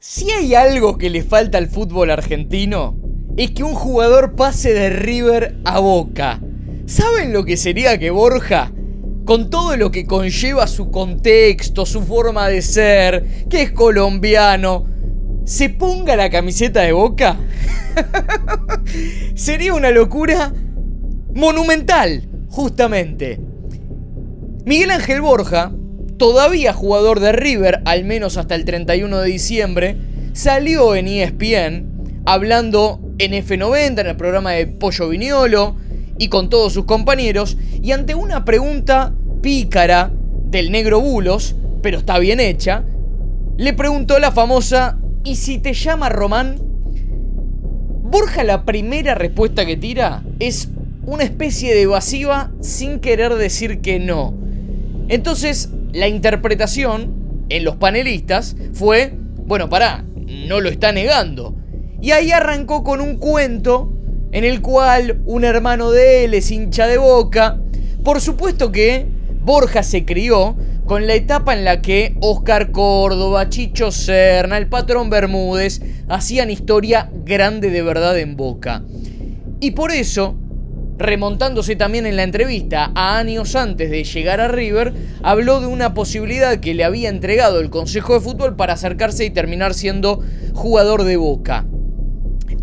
Si hay algo que le falta al fútbol argentino, es que un jugador pase de River a Boca. ¿Saben lo que sería que Borja, con todo lo que conlleva su contexto, su forma de ser, que es colombiano, se ponga la camiseta de Boca? Sería una locura monumental, justamente. Miguel Ángel Borja, todavía jugador de River, al menos hasta el 31 de diciembre, salió en ESPN hablando en F90, en el programa de Pollo Viñolo, y con todos sus compañeros, y ante una pregunta pícara del negro Bulos, pero está bien hecha, le preguntó la famosa: ¿y si te llama Román? Borja, la primera respuesta que tira es una especie de evasiva sin querer decir que no. Entonces, la interpretación en los panelistas fue: bueno, pará, no lo está negando. Y ahí arrancó con un cuento en el cual un hermano de él es hincha de Boca. Por supuesto que Borja se crió con la etapa en la que Oscar Córdoba, Chicho Serna, el Patrón Bermúdez hacían historia grande de verdad en Boca. Y por eso, remontándose también en la entrevista a años antes de llegar a River, habló de una posibilidad que le había entregado el Consejo de Fútbol para acercarse y terminar siendo jugador de Boca.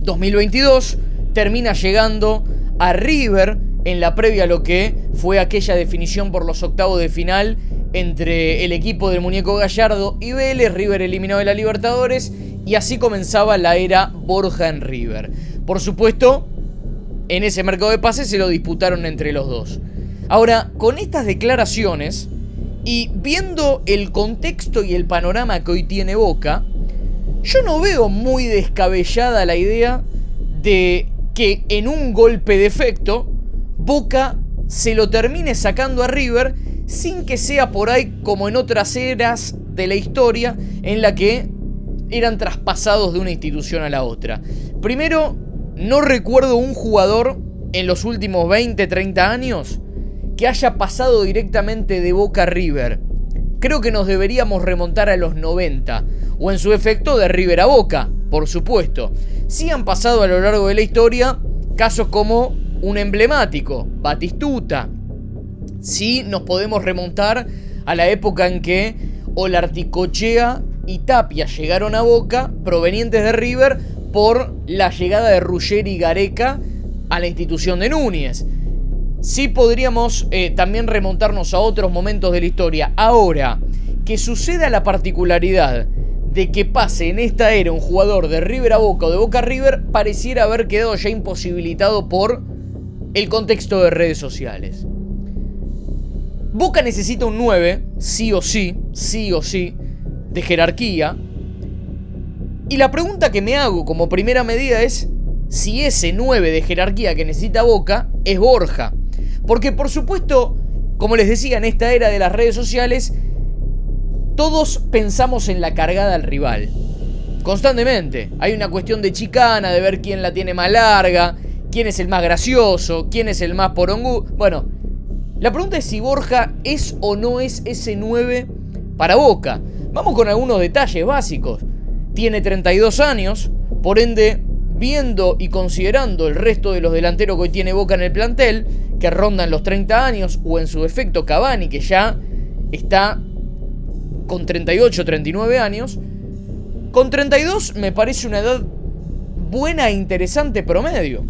2022 termina llegando a River en la previa a lo que fue aquella definición por los octavos de final entre el equipo del Muñeco Gallardo y Vélez. River eliminado de la Libertadores y así comenzaba la era Borja en River. Por supuesto, en ese mercado de pases se lo disputaron entre los dos. Ahora, con estas declaraciones y viendo el contexto y el panorama que hoy tiene Boca, yo no veo muy descabellada la idea de que en un golpe de efecto Boca se lo termine sacando a River sin que sea por ahí como en otras eras de la historia en la que eran traspasados de una institución a la otra. Primero, no recuerdo un jugador en los últimos 20, 30 años que haya pasado directamente de Boca a River. Creo que nos deberíamos remontar a los 90, o en su efecto de River a Boca, por supuesto. Sí han pasado a lo largo de la historia casos como un emblemático, Batistuta. Sí nos podemos remontar a la época en que Olarticochea y Tapia llegaron a Boca, provenientes de River, por la llegada de Ruggeri y Gareca a la institución de Núñez. Sí podríamos también remontarnos a otros momentos de la historia. Ahora, que suceda la particularidad de que pase en esta era un jugador de River a Boca o de Boca a River, pareciera haber quedado ya imposibilitado por el contexto de redes sociales. Boca necesita un 9, sí o sí, de jerarquía. Y la pregunta que me hago como primera medida es si ese 9 de jerarquía que necesita Boca es Borja. Porque por supuesto, como les decía, en esta era de las redes sociales, todos pensamos en la cargada al rival. Constantemente. Hay una cuestión de chicana, de ver quién la tiene más larga, quién es el más gracioso, quién es el más porongú. Bueno, la pregunta es si Borja es o no es ese 9 para Boca. Vamos con algunos detalles básicos. Tiene 32 años, por ende, viendo y considerando el resto de los delanteros que hoy tiene Boca en el plantel, que rondan los 30 años, o en su defecto Cavani, que ya está con 38, 39 años, con 32 me parece una edad buena e interesante promedio.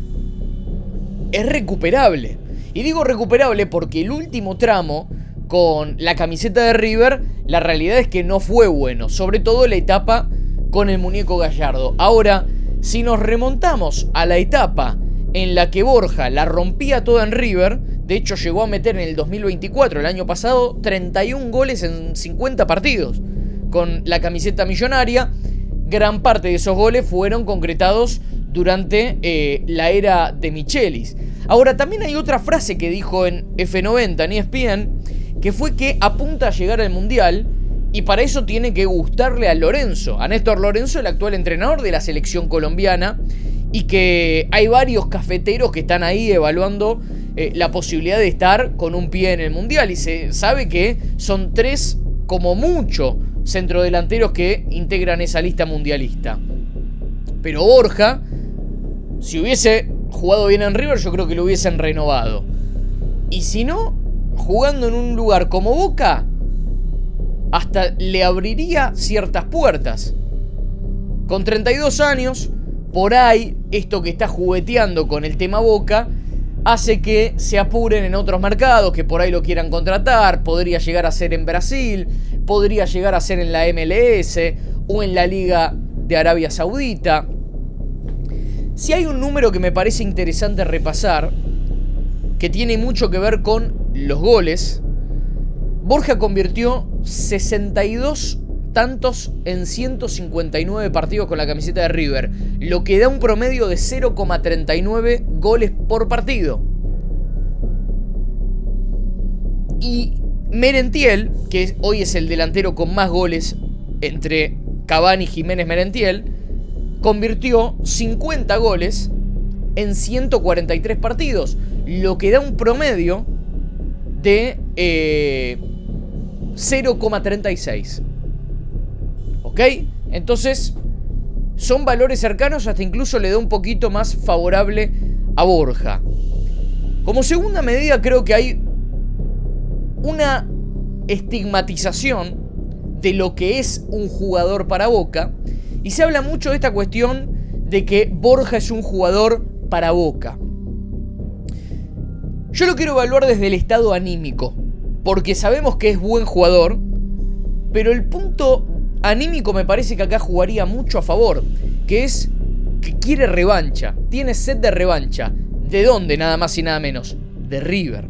Es recuperable. Y digo recuperable porque el último tramo con la camiseta de River, la realidad es que no fue bueno, sobre todo la etapa con el Muñeco Gallardo. Ahora, si nos remontamos a la etapa en la que Borja la rompía toda en River, de hecho llegó a meter en el 2024, el año pasado, 31 goles en 50 partidos con la camiseta millonaria. Gran parte de esos goles fueron concretados durante la era de Michelis. Ahora, también hay otra frase que dijo en F90, en ESPN, que fue que apunta a llegar al Mundial y para eso tiene que gustarle a Lorenzo, a Néstor Lorenzo, el actual entrenador de la selección colombiana, y que hay varios cafeteros que están ahí evaluando la posibilidad de estar con un pie en el Mundial, y se sabe que son 3 como mucho centrodelanteros que integran esa lista mundialista. Pero Borja, si hubiese jugado bien en River, yo creo que lo hubiesen renovado. Y si no, jugando en un lugar como Boca, hasta le abriría ciertas puertas. Con 32 años, por ahí, esto que está jugueteando con el tema Boca hace que se apuren en otros mercados, que por ahí lo quieran contratar. Podría llegar a ser en Brasil, podría llegar a ser en la MLS o en la Liga de Arabia Saudita. Si hay un número que me parece interesante repasar, que tiene mucho que ver con los goles, Borja convirtió 62 tantos en 159 partidos con la camiseta de River, lo que da un promedio de 0,39 goles por partido. Y Merentiel, que hoy es el delantero con más goles entre Cavani, Jiménez, Merentiel, convirtió 50 goles en 143 partidos, lo que da un promedio de 0,36. ¿Ok? Entonces, son valores cercanos, hasta incluso le da un poquito más favorable a Borja. Como segunda medida, creo que hay una estigmatización de lo que es un jugador para Boca, y se habla mucho de esta cuestión de que Borja es un jugador para Boca. Yo lo quiero evaluar desde el estado anímico, porque sabemos que es buen jugador, pero el punto anímico me parece que acá jugaría mucho a favor, que es que quiere revancha, tiene sed de revancha. ¿De dónde? Nada más y nada menos, de River.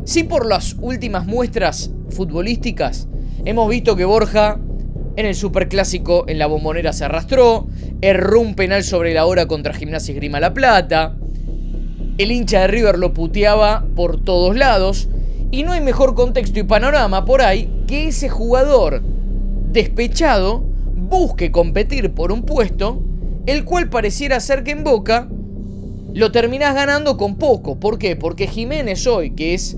Sí, por las últimas muestras futbolísticas hemos visto que Borja en el Superclásico en la Bombonera se arrastró, erró un penal sobre la hora contra Gimnasia y Esgrima La Plata, el hincha de River lo puteaba por todos lados, y no hay mejor contexto y panorama por ahí que ese jugador despechado busque competir por un puesto, el cual pareciera ser que en Boca lo terminás ganando con poco. ¿Por qué? Porque Jiménez hoy, que es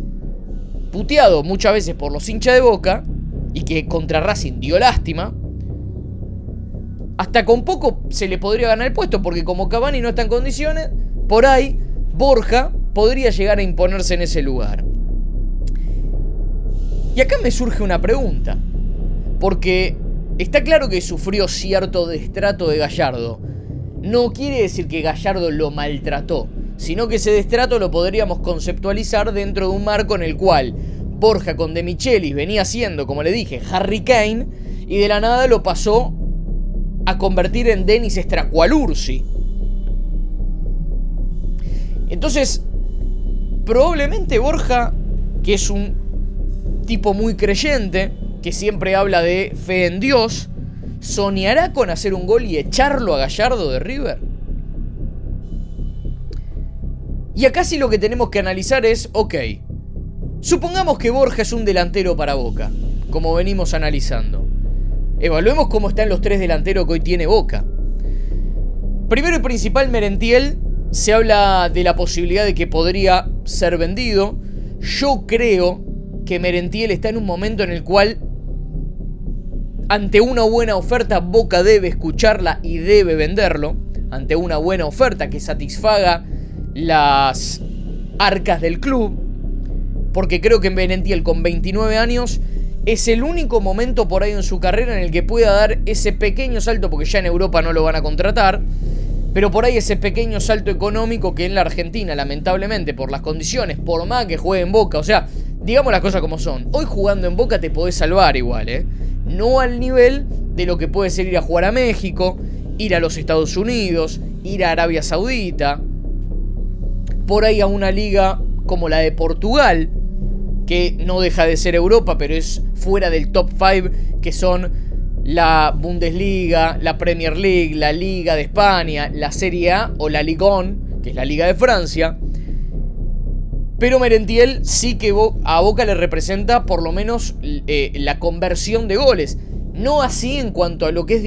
puteado muchas veces por los hinchas de Boca y que contra Racing dio lástima, hasta con poco se le podría ganar el puesto, porque como Cavani no está en condiciones, por ahí Borja podría llegar a imponerse en ese lugar. Y acá me surge una pregunta, porque está claro que sufrió cierto destrato de Gallardo. No quiere decir que Gallardo lo maltrató, sino que ese destrato lo podríamos conceptualizar dentro de un marco en el cual Borja con De Michelis venía siendo, como le dije, Harry Kane, y de la nada lo pasó a convertir en Denis Stracualursi. Entonces, probablemente Borja, que es un tipo muy creyente, que siempre habla de fe en Dios, ¿soñará con hacer un gol y echarlo a Gallardo de River? Y acá sí lo que tenemos que analizar es, ok, supongamos que Borja es un delantero para Boca, como venimos analizando. Evaluemos cómo están los tres delanteros que hoy tiene Boca. Primero y principal, Merentiel. Se habla de la posibilidad de que podría ser vendido. Yo creo que Merentiel está en un momento en el cual, ante una buena oferta, Boca debe escucharla y debe venderlo. Ante una buena oferta que satisfaga las arcas del club. Porque creo que Merentiel, con 29 años, es el único momento por ahí en su carrera en el que pueda dar ese pequeño salto, porque ya en Europa no lo van a contratar, pero por ahí ese pequeño salto económico que en la Argentina, lamentablemente, por las condiciones, por más que juegue en Boca, o sea, digamos las cosas como son, hoy jugando en Boca te podés salvar igual, no al nivel de lo que puede ser ir a jugar a México, ir a los Estados Unidos, ir a Arabia Saudita, por ahí a una liga como la de Portugal, que no deja de ser Europa, pero es fuera del top 5, que son la Bundesliga, la Premier League, la Liga de España, la Serie A o la Ligue 1, que es la Liga de Francia. Pero Merentiel sí que a Boca le representa por lo menos la conversión de goles. No así en cuanto a lo que es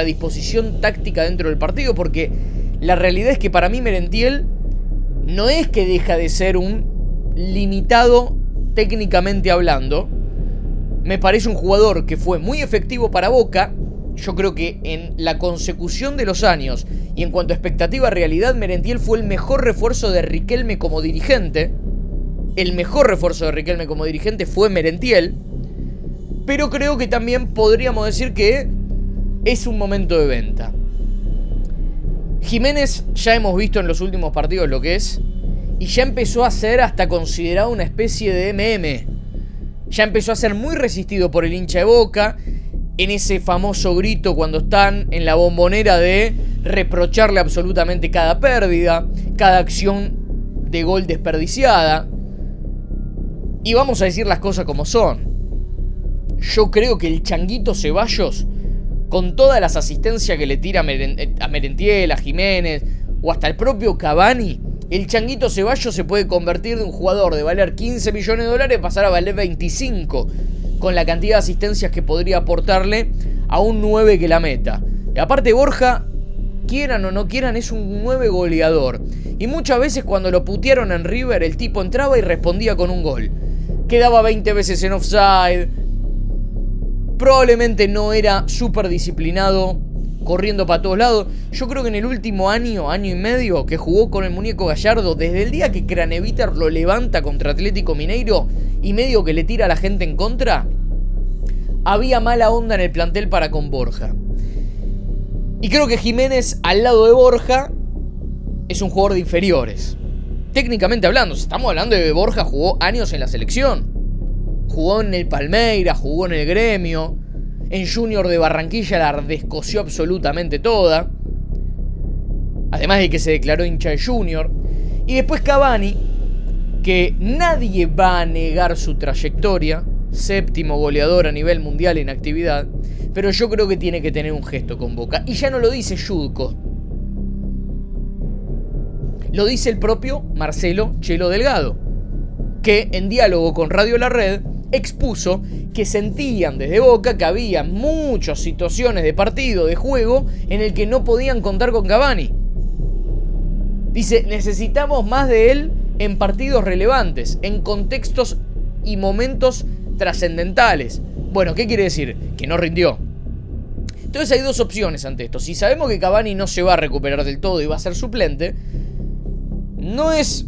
disposición táctica dentro del partido, porque la realidad es que para mí Merentiel no es que deja de ser un limitado técnicamente hablando, Me parece un jugador que fue muy efectivo para Boca. Yo creo que en la consecución de los años y en cuanto a expectativa realidad, Merentiel fue el mejor refuerzo de Riquelme como dirigente. El mejor refuerzo de Riquelme como dirigente fue Merentiel. Pero creo que también podríamos decir que es un momento de venta. Jiménez ya hemos visto en los últimos partidos lo que es. Y ya empezó a ser hasta considerado una especie de meme. Ya empezó a ser muy resistido por el hincha de Boca. En ese famoso grito cuando están en la Bombonera de reprocharle absolutamente cada pérdida, cada acción de gol desperdiciada. Y vamos a decir las cosas como son. Yo creo que el Changuito Ceballos, con todas las asistencias que le tira a Merentiel, a Jiménez o hasta el propio Cavani, el Changuito Ceballos se puede convertir de un jugador de valer 15 millones de dólares pasar a valer 25, con la cantidad de asistencias que podría aportarle a un 9 que la meta. Y aparte Borja, quieran o no quieran, es un 9 goleador. Y muchas veces cuando lo putearon en River, el tipo entraba y respondía con un gol. Quedaba 20 veces en offside. Probablemente no era súper disciplinado, corriendo para todos lados. Yo creo que en el último año y medio que jugó con el muñeco Gallardo, desde el día que Craneviter lo levanta contra Atlético Mineiro y medio que le tira a la gente en contra, había mala onda en el plantel para con Borja. Y creo que Jiménez, al lado de Borja, es un jugador de inferiores. Técnicamente hablando, estamos hablando de que Borja jugó años en la selección. Jugó en el Palmeiras, jugó en el Gremio. En Junior de Barranquilla la descoció absolutamente toda. Además de que se declaró hincha de Junior. Y después Cavani, que nadie va a negar su trayectoria. Séptimo goleador a nivel mundial en actividad. Pero yo creo que tiene que tener un gesto con Boca. Y ya no lo dice Yudko. Lo dice el propio Marcelo Chelo Delgado, que en diálogo con Radio La Red expuso que sentían desde Boca que había muchas situaciones de partido, de juego, en el que no podían contar con Cavani. Dice, necesitamos más de él en partidos relevantes, en contextos y momentos trascendentales. Bueno, ¿qué quiere decir? Que no rindió. Entonces hay dos opciones ante esto. Si sabemos que Cavani no se va a recuperar del todo y va a ser suplente, no es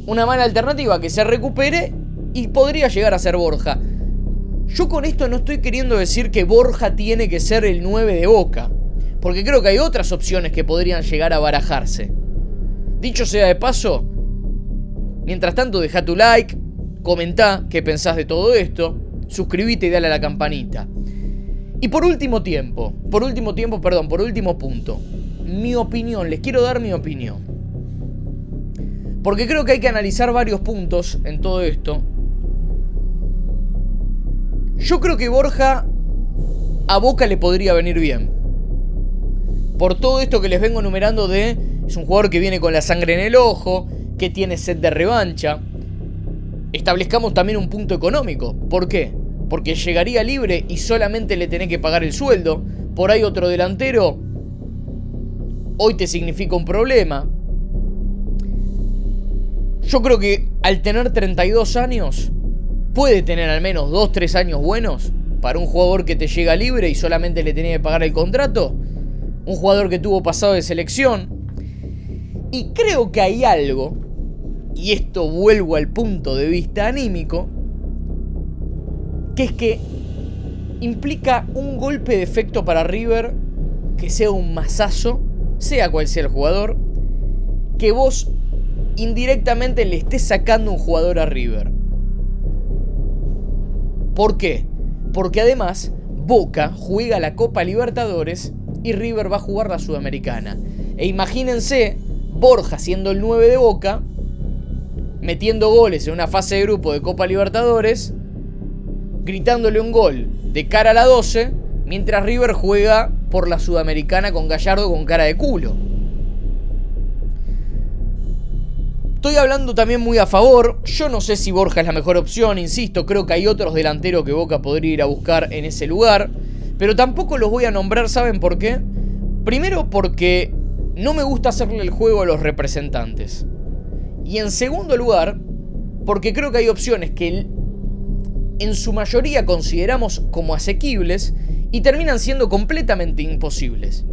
una mala alternativa que se recupere y podría llegar a ser Borja. Yo con esto no estoy queriendo decir que Borja tiene que ser el 9 de Boca, porque creo que hay otras opciones que podrían llegar a barajarse. Dicho sea de paso, mientras tanto deja tu like, comentá qué pensás de todo esto, suscribite y dale a la campanita. Y por último punto, mi opinión, les quiero dar mi opinión. Porque creo que hay que analizar varios puntos en todo esto. Yo creo que Borja a Boca le podría venir bien. Por todo esto que les vengo enumerando de... Es un jugador que viene con la sangre en el ojo, que tiene sed de revancha. Establezcamos también un punto económico. ¿Por qué? Porque llegaría libre y solamente le tenés que pagar el sueldo. Por ahí otro delantero hoy te significa un problema. Yo creo que al tener 32 años, puede tener al menos 2-3 años buenos para un jugador que te llega libre y solamente le tenés que pagar el contrato. Un jugador que tuvo pasado de selección. Y creo que hay algo, y esto vuelvo al punto de vista anímico, que es que implica un golpe de efecto para River, que sea un mazazo, sea cual sea el jugador, que vos indirectamente le estés sacando un jugador a River. ¿Por qué? Porque además Boca juega la Copa Libertadores y River va a jugar la Sudamericana. E imagínense Borja siendo el 9 de Boca, metiendo goles en una fase de grupo de Copa Libertadores, gritándole un gol de cara a la 12, mientras River juega por la Sudamericana con Gallardo con cara de culo. Estoy hablando también muy a favor. Yo no sé si Borja es la mejor opción, insisto, creo que hay otros delanteros que Boca podría ir a buscar en ese lugar, pero tampoco los voy a nombrar, ¿saben por qué? Primero porque no me gusta hacerle el juego a los representantes. Y en segundo lugar, porque creo que hay opciones que en su mayoría consideramos como asequibles y terminan siendo completamente imposibles.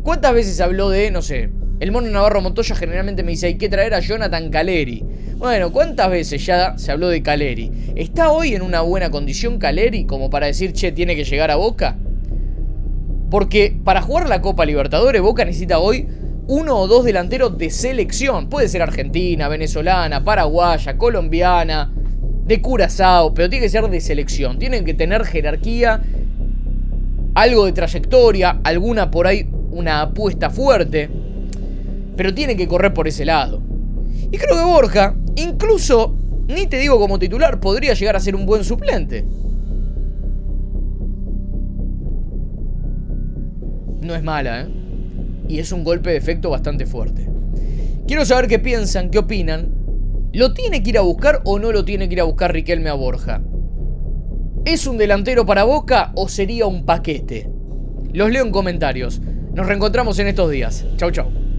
¿Cuántas veces habló de, no sé, el Mono Navarro Montoya generalmente me dice hay que traer a Jonathan Calleri? Bueno, ¿cuántas veces ya se habló de Calleri? ¿Está hoy en una buena condición Calleri como para decir, che, tiene que llegar a Boca? Porque para jugar la Copa Libertadores, Boca necesita hoy uno o dos delanteros de selección. Puede ser argentina, venezolana, paraguaya, colombiana, de Curazao, pero tiene que ser de selección. Tienen que tener jerarquía, algo de trayectoria, alguna por ahí, una apuesta fuerte, pero tiene que correr por ese lado. Y creo que Borja, incluso, ni te digo como titular, podría llegar a ser un buen suplente. No es mala, ¿eh? Y es un golpe de efecto bastante fuerte. Quiero saber qué piensan, qué opinan. ¿Lo tiene que ir a buscar o no lo tiene que ir a buscar Riquelme a Borja? ¿Es un delantero para Boca o sería un paquete? Los leo en comentarios. Nos reencontramos en estos días. Chau, chau.